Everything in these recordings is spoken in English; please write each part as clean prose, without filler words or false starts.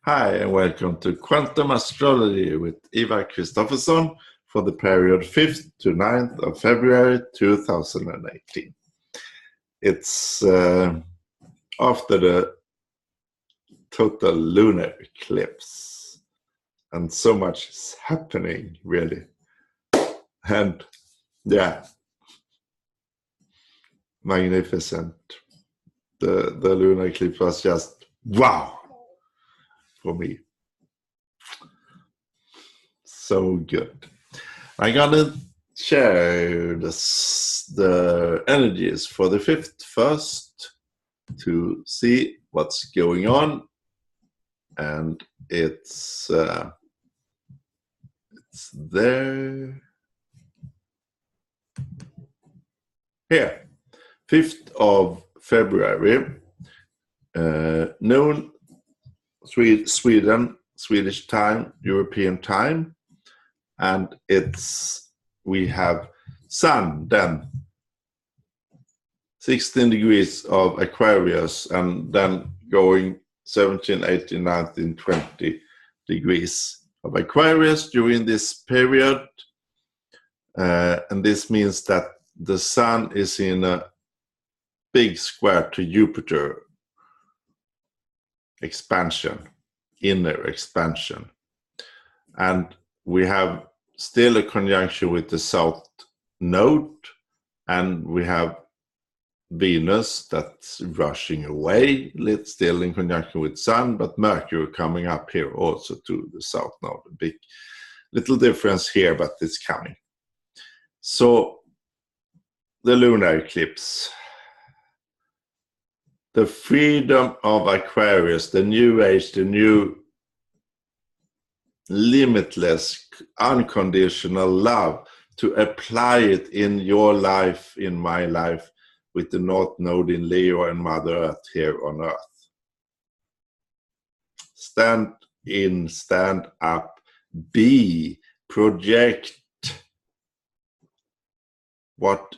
Hi, and welcome to Quantum Astrology with Eva Kristoffersson for the period 5th to 9th of February 2018. It's after the total lunar eclipse, and so much is happening, really. And yeah, magnificent. The lunar eclipse was just wow for me. So good. I'm gonna share the energies for the 5th first to see what's going on, and it's there here, 5th of February, noon Sweden, Swedish time, European time, and we have Sun then 16 degrees of Aquarius, and then going 17, 18, 19, 20 degrees of Aquarius during this period. And this means that the Sun is in a big square to Jupiter expansion, inner expansion. And we have still a conjunction with the South Node, and we have Venus that's rushing away, still in conjunction with Sun, but Mercury coming up here also to the South Node. A big little difference here, but it's coming. So the lunar eclipse, the freedom of Aquarius, the new age, the new limitless, unconditional love, to apply it in your life, in my life, with the North Node in Leo and Mother Earth here on Earth. Stand in, stand up, be, project what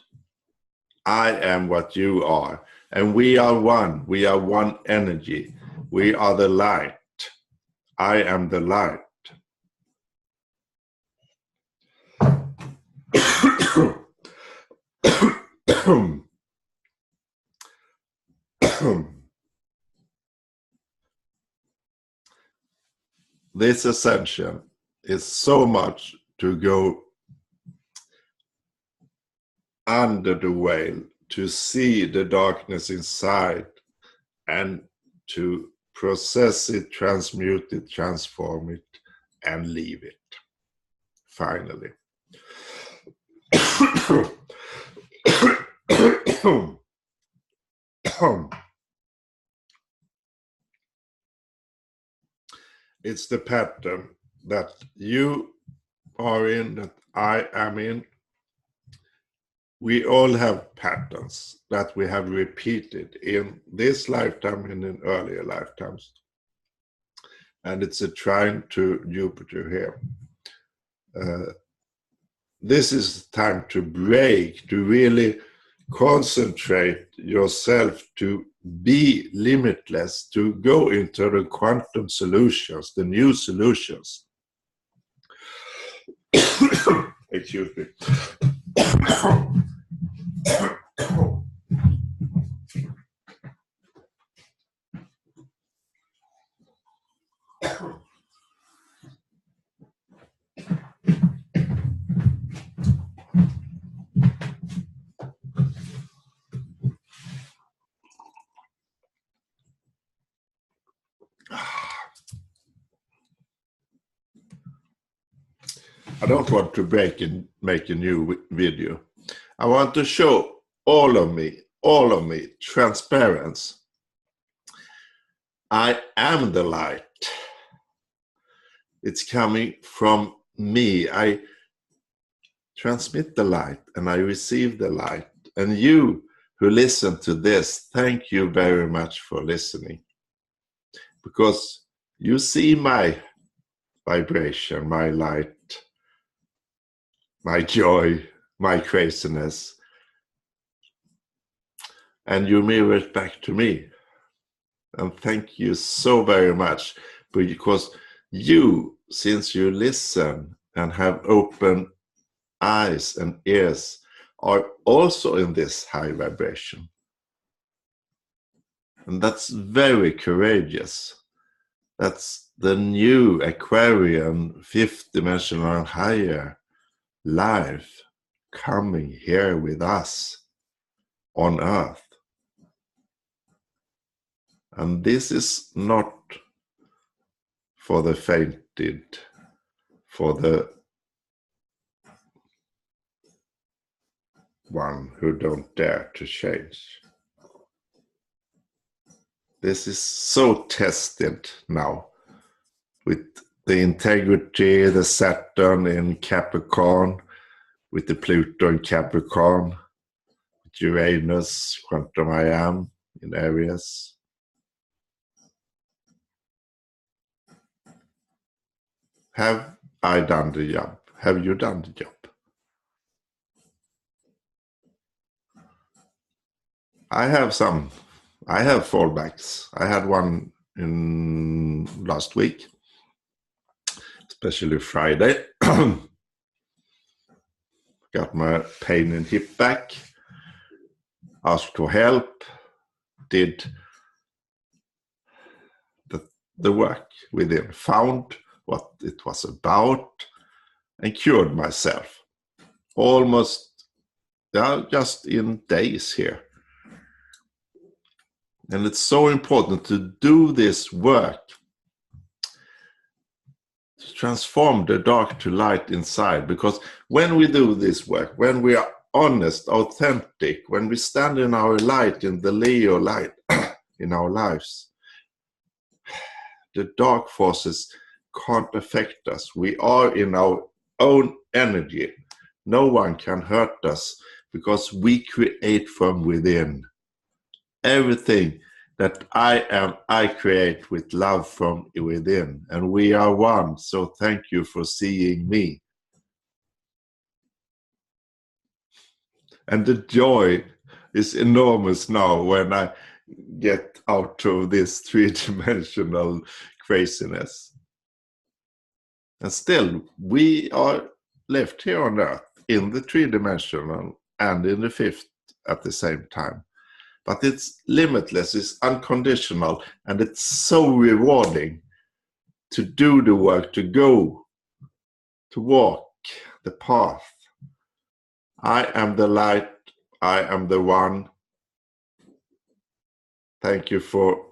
I am, what you are. And we are one. We are one energy. We are the light. I am the light. This ascension is so much to go under the veil, to see the darkness inside, and to process it, transmute it, transform it, and leave it, finally. It's the pattern that you are in, that I am in. We all have patterns that we have repeated in this lifetime and in earlier lifetimes. And it's a trine to Jupiter here. This is time to break, to really concentrate yourself, to be limitless, to go into the quantum solutions, the new solutions. Excuse me. I don't want to break and make a new video. I want to show all of me, transparency. I am the light. It's coming from me. I transmit the light and I receive the light. And you who listen to this, thank you very much for listening. Because you see my vibration, my light, my joy, my craziness, and you mirror it back to me. And thank you so very much because you, since you listen and have open eyes and ears, are also in this high vibration. And that's very courageous. That's the new Aquarian, fifth dimensional and higher life coming here with us on Earth. And this is not for the fainted, for the one who don't dare to change. This is so tested now with the integrity, the Saturn in Capricorn, with the Pluto in Capricorn, with Uranus, Quantum I Am in Aries. Have I done the job? Have you done the job? I have fallbacks. I had one in last week, especially Friday. Got my pain in hip back, asked for help, did the work within, found what it was about, and cured myself. Almost just in days here. And it's so important to do this work, to transform the dark to light inside. Because when we do this work, when we are honest, authentic, when we stand in our light, in the Leo light in our lives, the dark forces can't affect us. We are in our own energy. No one can hurt us because we create from within. Everything that I am, I create with love from within. And we are one. So thank you for seeing me. And the joy is enormous now when I get out of this three-dimensional craziness. And still, we are left here on Earth in the three-dimensional and in the fifth at the same time. But it's limitless, it's unconditional, and it's so rewarding to do the work, to go, to walk the path. I am the light, I am the one. Thank you for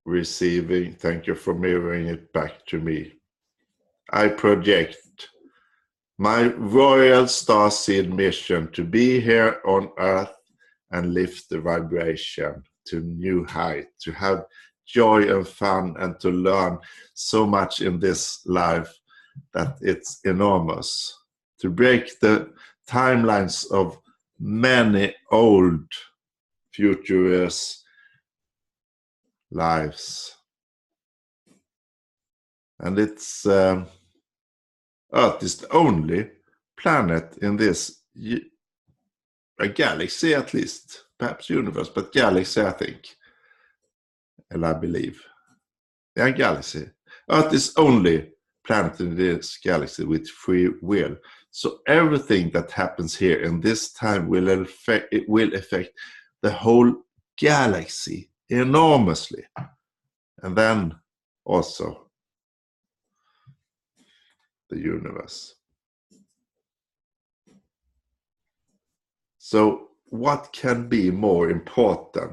receiving, thank you for mirroring it back to me. I project my royal starseed mission to be here on Earth and lift the vibration to new height, to have joy and fun, and to learn so much in this life that it's enormous. To break the timelines of many old futurist lives. And it's Earth is the only planet in this a galaxy, at least, perhaps universe, but galaxy, I think, and I believe. Yeah, galaxy. Earth is only planet in this galaxy with free will. So everything that happens here in this time will affect the whole galaxy enormously. And then also the universe. So what can be more important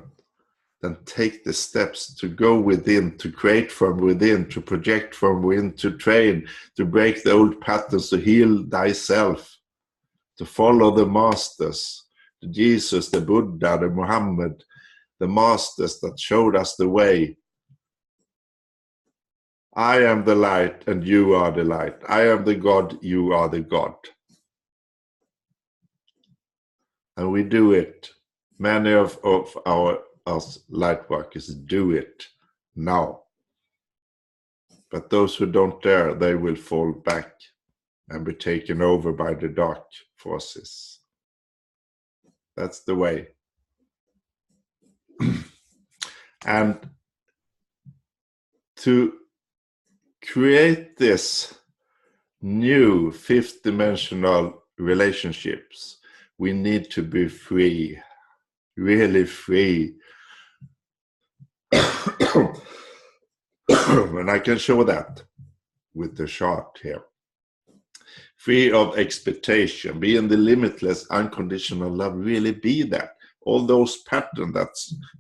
than take the steps to go within, to create from within, to project from within, to train, to break the old patterns, to heal thyself, to follow the masters, the Jesus, the Buddha, the Muhammad, the masters that showed us the way. I am the light and you are the light. I am the God, you are the God. And we do it. Many of us light workers do it now. But those who don't dare, they will fall back and be taken over by the dark forces. That's the way. And to create this new fifth dimensional relationships, we need to be free, really free. And I can show that with the chart here. Free of expectation, be in the limitless, unconditional love, really be that. All those patterns that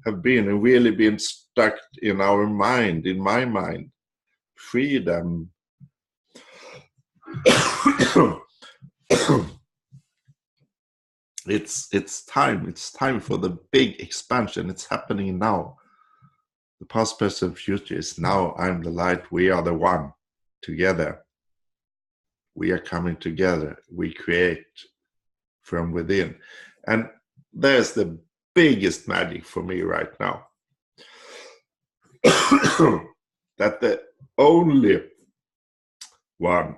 have been and really been stuck in our mind, in my mind, free them. It's time for the big expansion. It's happening now. The past, present, future is now. I'm the light, we are the one. Together we are coming together, we create from within. And there's the biggest magic for me right now. That the only one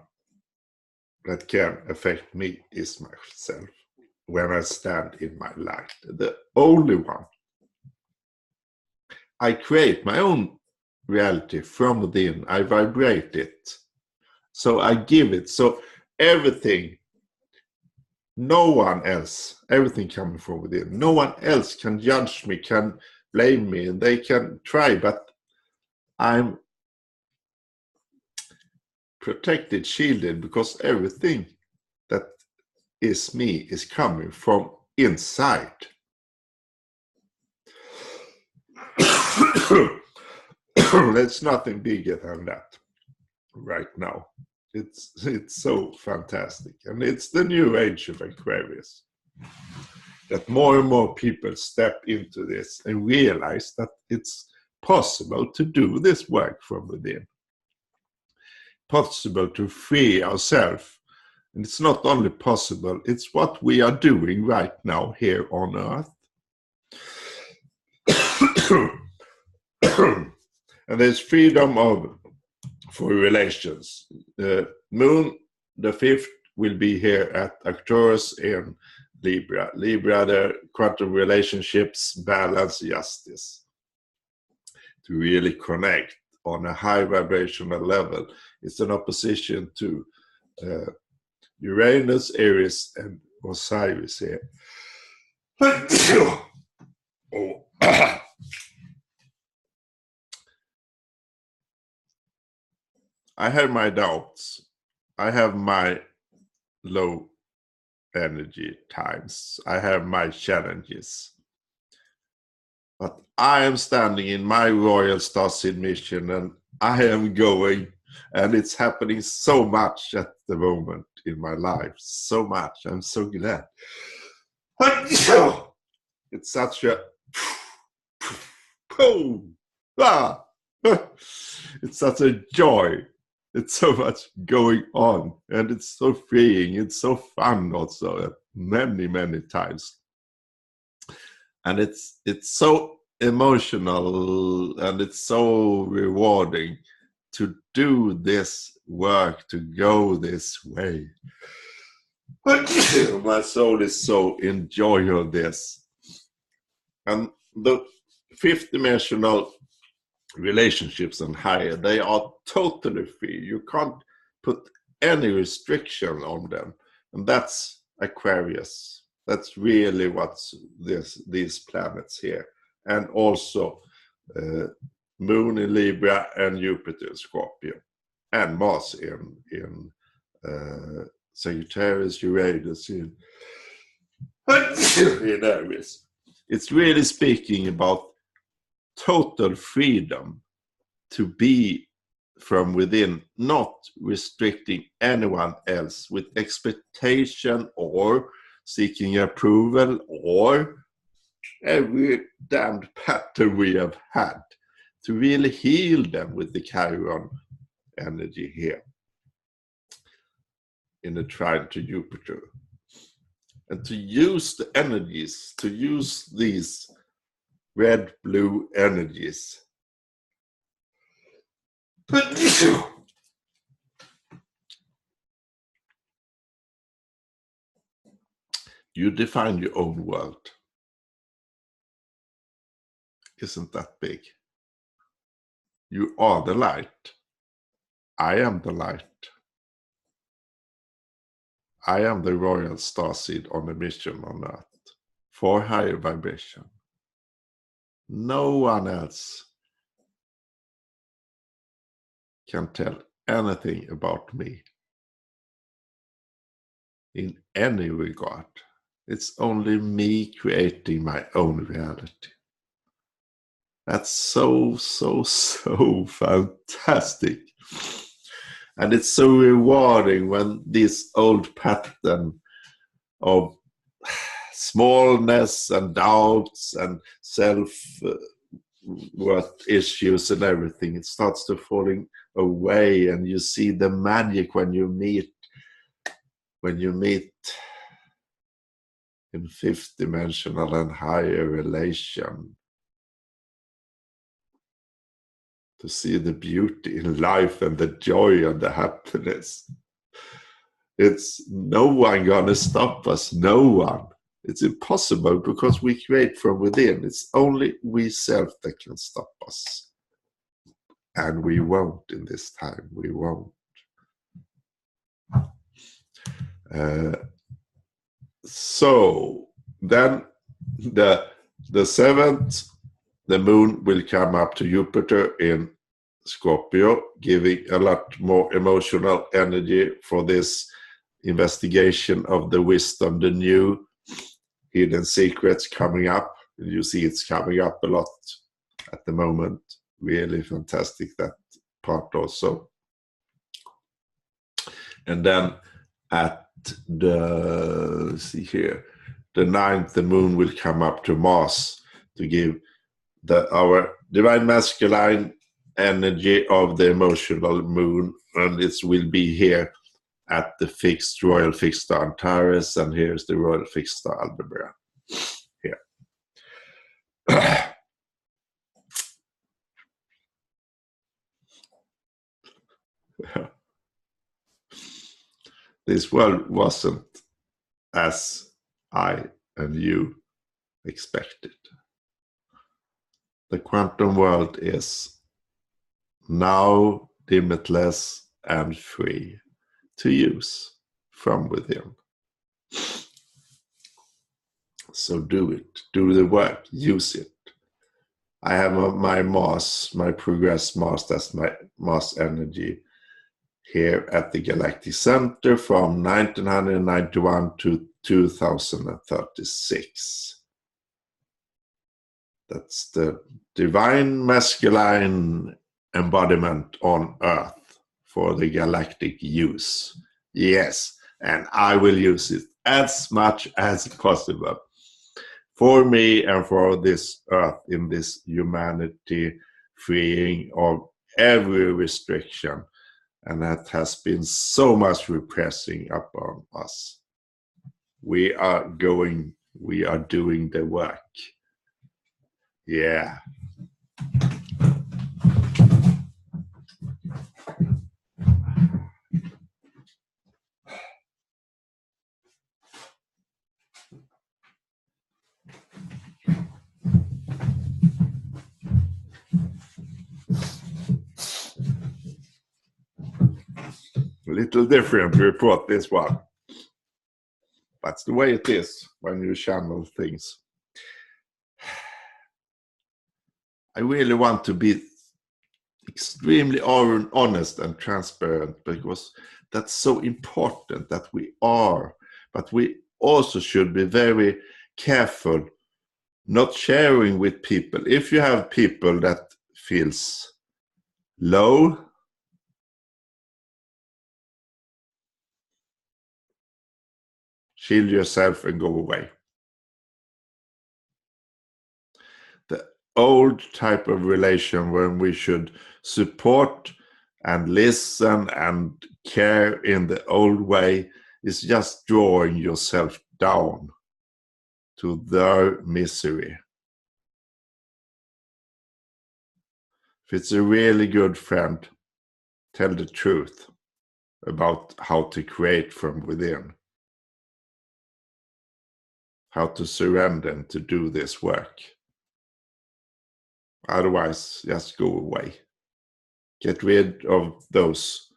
that can affect me is myself when I stand in my light. The only one. I create my own reality from within. I vibrate it. So I give it. So everything, no one else, everything coming from within, no one else can judge me, can blame me, and they can try, but I'm protected, shielded, because everything that is me is coming from inside. There's nothing bigger than that right now. It's so fantastic. And it's the new age of Aquarius. That more and more people step into this and realize that it's possible to do this work from within. Possible to free ourselves. And it's not only possible, it's what we are doing right now here on Earth. And there's freedom for relations. The moon, the 5th, will be here at Arcturus in Libra. Libra, the quantum relationships, balance, justice. To really connect on a high vibrational level. It's an opposition to Uranus, Aries, and Osiris here. Oh. I have my doubts. I have my low energy times. I have my challenges. But I am standing in my royal starseed mission, and I am going, and it's happening so much at the moment in my life. So much. I'm so glad. It's such a boom. It's such a joy. It's so much going on, and it's so freeing. It's so fun also at many, many times. And it's so emotional, and it's so rewarding to do this work, to go this way. My soul is so enjoying this. And the 5th dimensional relationships and higher, they are totally free. You can't put any restriction on them. And that's Aquarius. That's really what's these planets here. And also Moon in Libra and Jupiter in Scorpio. And Mars in Sagittarius, Uranus in Aries. It's really speaking about total freedom to be from within, not restricting anyone else with expectation or seeking approval or every damned pattern we have had, to really heal them with the Chiron energy here in the trine to Jupiter. And to use the energies, to use these red-blue energies. You define your own world. Isn't that big? You are the light. I am the light. I am the royal starseed on a mission on Earth for higher vibration. No one else can tell anything about me in any regard. It's only me creating my own reality. That's so fantastic. And it's so rewarding when this old pattern of smallness and doubts and self-worth issues and everything, it starts to falling away, and you see the magic when you meet in fifth dimensional and higher relation, to see the beauty in life and the joy and the happiness. It's no one gonna stop us, no one. It's impossible because we create from within. It's only we self that can stop us. And we won't in this time, we won't. So then the 7th, the moon will come up to Jupiter in Scorpio, giving a lot more emotional energy for this investigation of the wisdom, the new hidden secrets coming up. You see it's coming up a lot at the moment. Really fantastic, that part also. And then at the 9th, the moon will come up to Mars to give our divine masculine energy of the emotional moon, and it will be here at the royal fixed star Antares, and here's the royal fixed star Aldebaran here. This world wasn't as I and you expected. The quantum world is now limitless and free to use from within. So do it, do the work, use it. I have my Mars, my progressed Mars, that's my Mars energy here at the Galactic Center from 1991 to 2036. That's the divine masculine embodiment on Earth for the galactic use. Yes, and I will use it as much as possible for me and for this Earth, in this humanity freeing of every restriction. And that has been so much repressing upon us. We are doing the work. Yeah. A little different report, this one. That's the way it is when you channel things. I really want to be extremely honest and transparent, because that's so important that we are. But we also should be very careful not sharing with people. If you have people that feels low, shield yourself and go away. The old type of relation when we should support and listen and care in the old way is just drawing yourself down to their misery. If it's a really good friend, tell the truth about how to create from within, how to surrender and to do this work. Otherwise, just go away. Get rid of those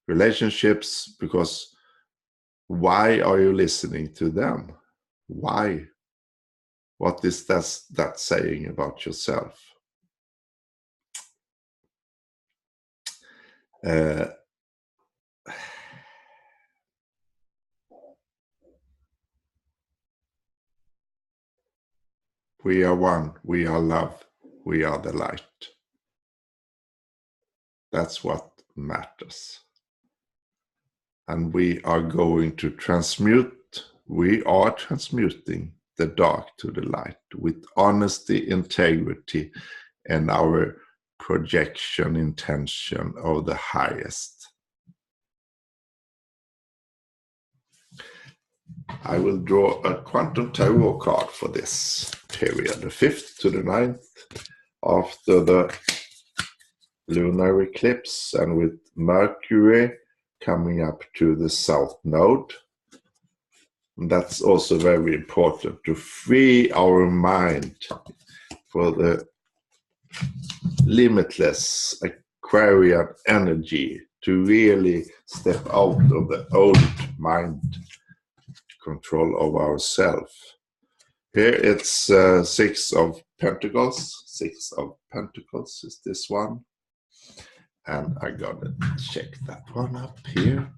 relationships, because why are you listening to them? Why? What is that saying about yourself? We are one, we are love, we are the light. That's what matters. And we are going to we are transmuting the dark to the light with honesty, integrity, and our projection intention of the highest. I will draw a quantum tarot card for this period, the 5th to the 9th, after the lunar eclipse, and with Mercury coming up to the south node. And that's also very important, to free our mind for the limitless Aquarian energy, to really step out of the old mind control of ourselves. Here it's 6 of Pentacles. 6 of Pentacles is this one. And I gotta check that one up here.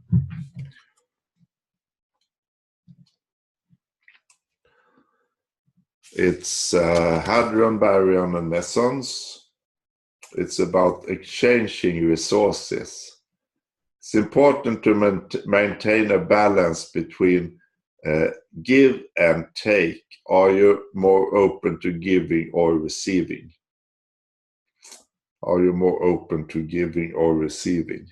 It's Hadron, Baryon, and Mesons. It's about exchanging resources. It's important to maintain a balance between give and take. Are you more open to giving or receiving? Are you more open to giving or receiving?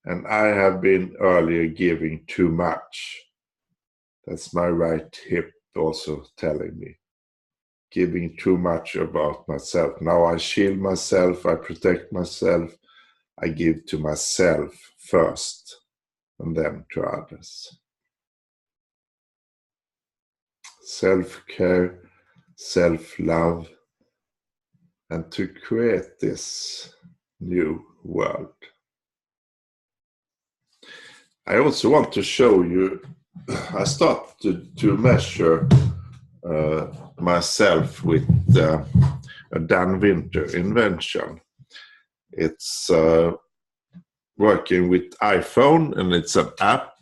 And I have been earlier giving too much. That's my right hip also telling me. Giving too much about myself. Now I shield myself, I protect myself, I give to myself first, and then to others. Self-care, self-love, and to create this new world. I also want to show you, I started to measure myself with a Dan Winter invention. It's working with iPhone, and it's an app.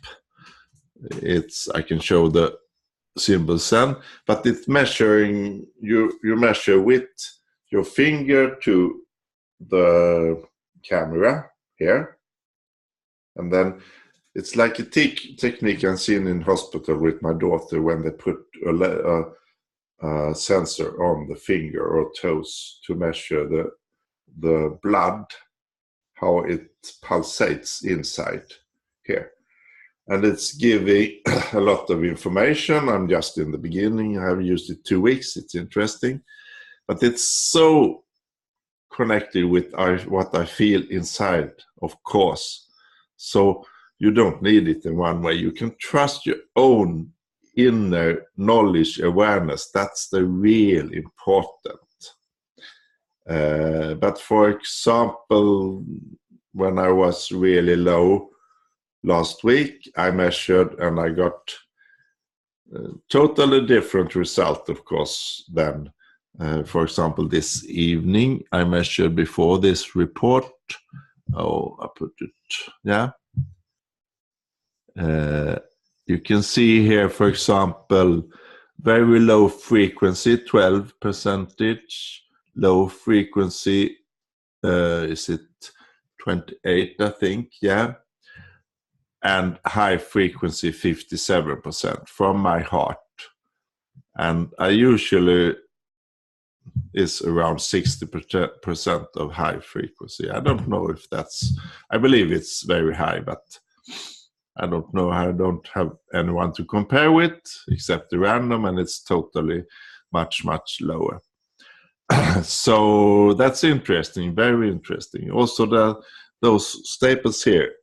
I can show the symbol Sun, but it's measuring, you measure with your finger to the camera here, and then it's like a technique I've seen in hospital with my daughter, when they put a sensor on the finger or toes to measure the blood, how it pulsates inside here. And it's giving a lot of information. I'm just in the beginning. I have used it 2 weeks. It's interesting. But it's so connected with what I feel inside, of course. So you don't need it in one way. You can trust your own inner knowledge, awareness. That's the real important. But for example, when I was really low last week, I measured and I got a totally different result, of course, than, for example, this evening. I measured before this report. Oh, I put it, yeah. You can see here, for example, very low frequency, 12%, low frequency, is it 28, I think, yeah. And high frequency, 57% from my heart. And I usually is around 60% of high frequency. I don't know if I believe it's very high, but I don't know. I don't have anyone to compare with except the random, and it's totally much, much lower. So that's interesting, very interesting. Also those staples here,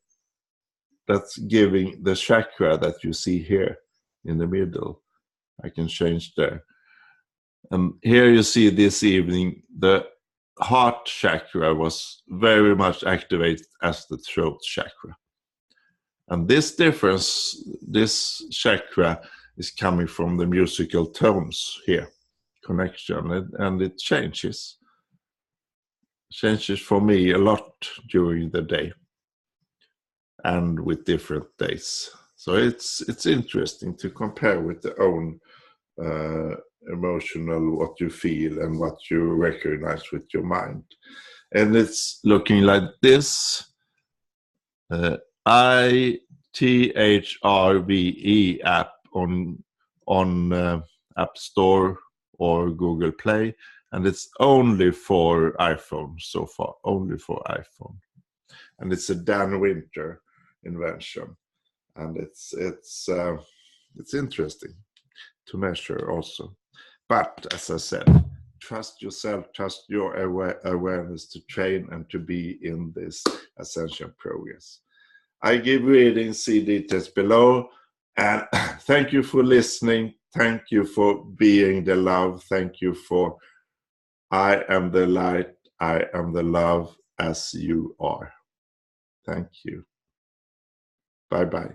that's giving the chakra that you see here in the middle. I can change there. And here you see this evening the heart chakra was very much activated as the throat chakra. And this difference, this chakra is coming from the musical tones here, connection, and it changes for me a lot during the day and with different days. So it's interesting to compare with the own emotional, what you feel and what you recognize with your mind. And it's looking like this. iThrve app on App Store or Google Play, and it's only for iPhone so far, only for iPhone. And it's a Dan Winter invention, and it's interesting to measure also. But as I said, trust yourself, trust your awareness to train and to be in this ascension progress. I give readings, see details below. And thank you for listening. Thank you for being the love. Thank you for I am the light. I am the love as you are. Thank you. Bye-bye.